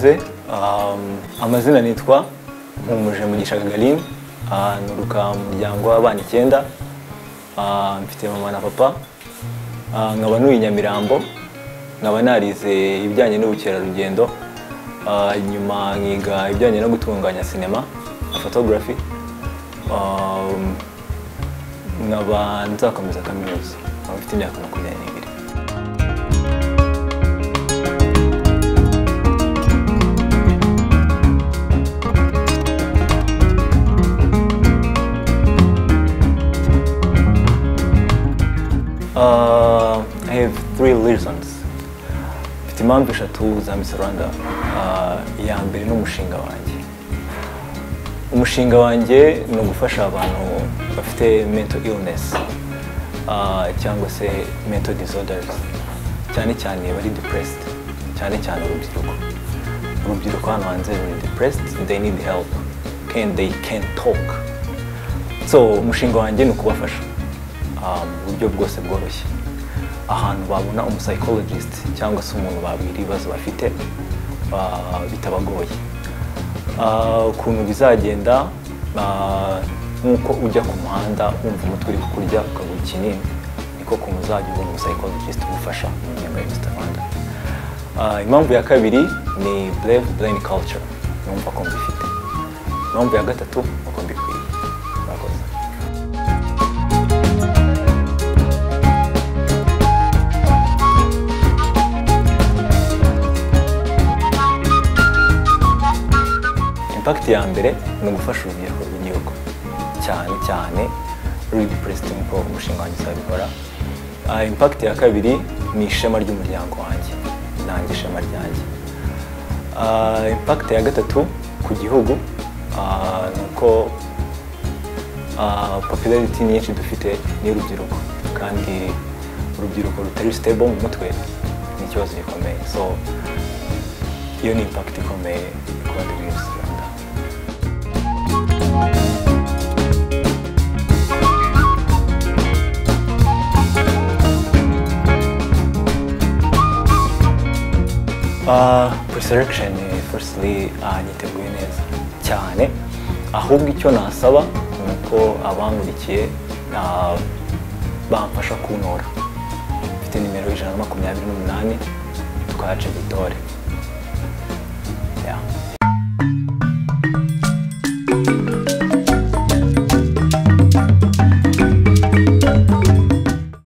murakoze. Amazina nitwa Mpumuje Mugisha Galine, nuruka mu muryango w'abana 9, mfite mama na papa, nkaba nuyi Nyamirambo, nkaba narize ibijyanye n'ubukerarugendo, nyuma nkiga ibijyanye no gutunganya sinema na photography, nkaba nzakomeza kaminuza, mfite imyaka 22. I have 3 reasons. Mfite impamvu 3 za Miss Rwanda. Iya mbere ni umushinga wanjye. Umushinga wanjye ni ugufasha abantu bafite mental illness, cyangwa se mental disorders, cyane cyane bari depressed, cyane cyane urubyiruko hano hanze bari depressed, they need help and they can't talk. So umushinga wanjye ni ukubafasha uburyo bwose bworoshye, ahantu babona psychologist cyangwa se umuntu babwira ibibazo bafite bitabagoye. Ukuntu bizagenda, nkuko ujya ku muhanda wumva umutwe uri kukurya ukagura ikinini, niko kuntu uzajya ubona psychologist ugufasha mu nyungu ya Mr. Rwanda. Impamvu ya kabiri ni Brave Brain Culture, numva ko mbifite. Impamvu ya gatatu uko mbikwiye. Murakoze. Impact ya mbere ni ugufasha urubyiruko rw'igihugu, cyane ruri depressed, nko umushinga wanjye uzabikora. Impact ya kabiri ni ishema ry'umuryango wanjye, nanjye ishema ryanjye. Impact ya gatatu ku gihugu nuko popularity nyinshi dufite ni urubyiruko, kandi urubyiruko rutari stable mu mutwe ni ikibazo gikomeye. So iyo ni impact ikomeye ku bandi b'Isi Rwanda. Pre-selection firstly niteguye neza cyane, ahubwo icyo nasaba nuko abankurikiye bamfasha kuntora. Mfite nimero 128 twace gitore. Yeah.